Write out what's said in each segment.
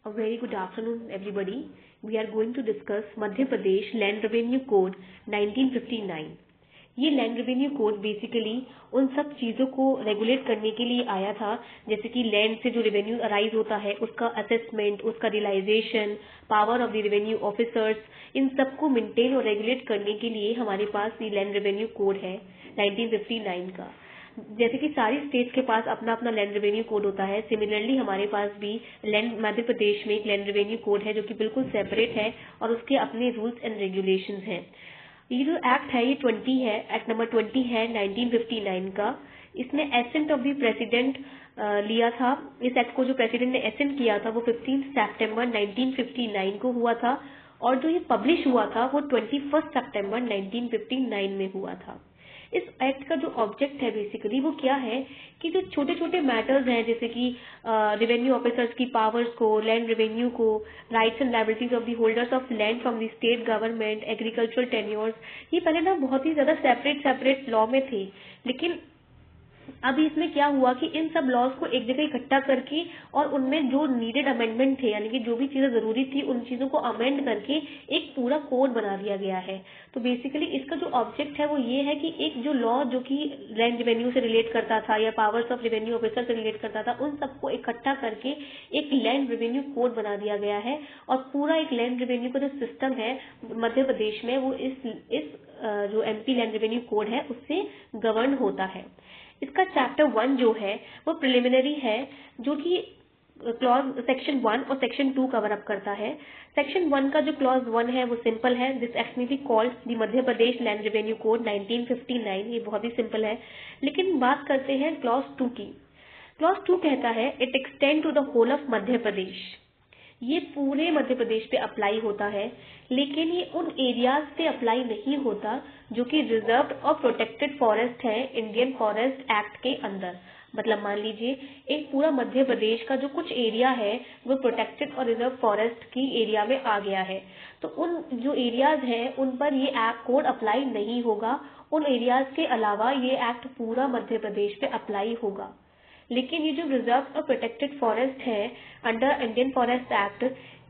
A very good afternoon, everybody. We are going to discuss Madhya Pradesh land revenue code 1959। ये land revenue code basically उन सब चीज़ों को regulate करने के लिए आया था, जैसे कि लैंड से जो रेवेन्यू अराइज होता है उसका असेसमेंट, उसका realisation, power of the revenue officers, इन सब को मेंटेन और रेगुलेट करने के लिए हमारे पास ये लैंड रेवेन्यू कोड है 1959 का। जैसे कि सारी स्टेट्स के पास अपना अपना लैंड रेवेन्यू कोड होता है, सिमिलरली हमारे पास भी मध्य प्रदेश में एक लैंड रेवेन्यू कोड है जो कि बिल्कुल सेपरेट है और उसके अपने रूल्स एंड रेगुलेशंस हैं। ये जो एक्ट है ये 20 है, एक्ट नंबर 20 है 1959 का। इसने एसेंट ऑफ द प्रेसिडेंट लिया था। इस एक्ट को जो प्रेसिडेंट ने एसेंट किया था वो 15 सितंबर 1959 को हुआ था और जो ये पब्लिश हुआ था वो 21 सितंबर 1959 में हुआ था। इस एक्ट का जो ऑब्जेक्ट है बेसिकली वो क्या है कि जो छोटे छोटे मैटर्स हैं, जैसे कि रेवेन्यू ऑफिसर्स की पावर्स को, लैंड रेवेन्यू को, rights and liabilities of the holders of land from the state government, agricultural tenures, ये पहले ना बहुत ही ज्यादा सेपरेट लॉ में थे, लेकिन अभी इसमें क्या हुआ कि इन सब लॉज को एक जगह इकट्ठा करके और उनमें जो नीडेड अमेंडमेंट थे, यानी कि जो भी चीजें जरूरी थी उन चीजों को अमेंड करके एक पूरा कोड बना दिया गया है। तो बेसिकली इसका जो ऑब्जेक्ट है वो ये है कि एक जो लॉ जो कि लैंड रेवेन्यू से रिलेट करता था या पावर्स ऑफ रेवेन्यू ऑफिसर से रिलेट करता था, उन सबको इकट्ठा करके एक लैंड रेवेन्यू कोड बना दिया गया है और पूरा एक लैंड रेवेन्यू का जो सिस्टम है मध्य प्रदेश में वो इस जो एमपी लैंड रेवेन्यू कोड है उससे गवर्न होता है। इसका चैप्टर 1 जो है वो प्रिलिमिनरी है, जो कि क्लॉज सेक्शन 1 और सेक्शन 2 कवर अप करता है। सेक्शन 1 का जो क्लॉज 1 है वो सिंपल है, दिस एक्ट में be called the Madhya Pradesh land revenue code 1959। ये बहुत ही सिंपल है, लेकिन बात करते हैं क्लॉज 2 की। क्लॉज 2 कहता है it extend to the whole of Madhya Pradesh. ये पूरे मध्य प्रदेश पे अप्लाई होता है, लेकिन ये उन एरियाज पे अप्लाई नहीं होता जो कि रिजर्व और प्रोटेक्टेड फॉरेस्ट है इंडियन फॉरेस्ट एक्ट के अंदर। मतलब मान लीजिए एक पूरा मध्य प्रदेश का जो कुछ एरिया है वो प्रोटेक्टेड और रिजर्व फॉरेस्ट की एरिया में आ गया है, तो उन जो एरियाज हैं उन पर ये एक्ट कोड अप्लाई नहीं होगा। उन एरियाज के अलावा ये एक्ट पूरा मध्य प्रदेश पे अप्लाई होगा। लेकिन ये जो रिजर्व और प्रोटेक्टेड फॉरेस्ट है अंडर इंडियन फॉरेस्ट एक्ट,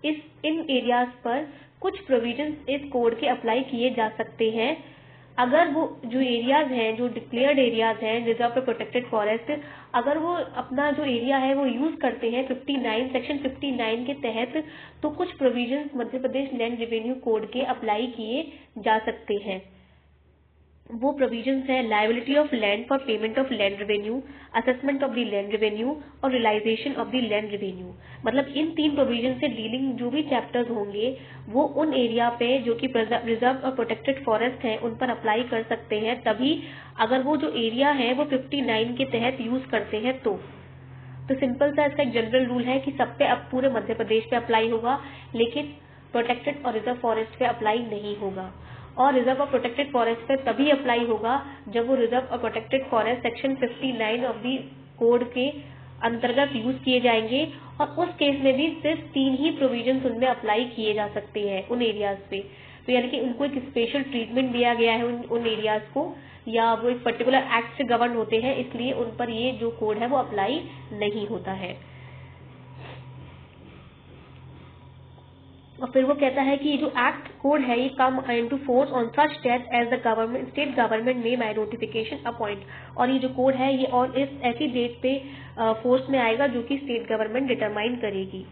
इन एरियाज पर कुछ प्रोविजंस इस कोड के अप्लाई किए जा सकते हैं। अगर वो जो एरियाज हैं, जो डिक्लेयर्ड एरियाज हैं रिजर्व और प्रोटेक्टेड फॉरेस्ट, अगर वो अपना जो एरिया है वो यूज करते हैं 59 सेक्शन 59 के तहत, तो कुछ provisions Madhya Pradesh land revenue code के अप्लाई किए जा सकते हैं। वो प्रोविजंस है liability of land for payment of land revenue, assessment of the land revenue और realisation of the land revenue. मतलब इन 3 प्रोविजन से डीलिंग जो भी चैप्टर्स होंगे वो उन एरिया पे जो कि रिजर्व और प्रोटेक्टेड फॉरेस्ट है उन पर अप्लाई कर सकते हैं, तभी अगर वो जो एरिया है वो 59 के तहत यूज करते हैं तो सिंपल सा इसका एक जनरल रूल है कि सब पे अब पूरे मध्य प्रदेश पे अप्लाई होगा, लेकिन प्रोटेक्टेड और रिजर्व फॉरेस्ट पे अप्लाई नहीं होगा। और रिजर्व और प्रोटेक्टेड फॉरेस्ट पे तभी अप्लाई होगा जब वो रिजर्व और protected forest section 59 of the code के अंतर्गत यूज किए जाएंगे, और उस केस में भी सिर्फ 3 ही प्रोविजन उनमें अप्लाई किए जा सकते हैं उन एरियाज पे। तो यानी कि उनको एक स्पेशल ट्रीटमेंट दिया गया है उन एरियाज को, या वो एक पर्टिकुलर एक्ट से गवर्न होते हैं, इसलिए उन पर ये जो कोड है वो अप्लाई नहीं होता है। और फिर वो कहता है कि ये जो एक्ट कोड है ये come into force on such date as the government state government may by notification appoint. और ये जो कोड है ये और इस ऐसी डेट पे फोर्स में आएगा जो कि स्टेट गवर्नमेंट डिटरमाइन करेगी।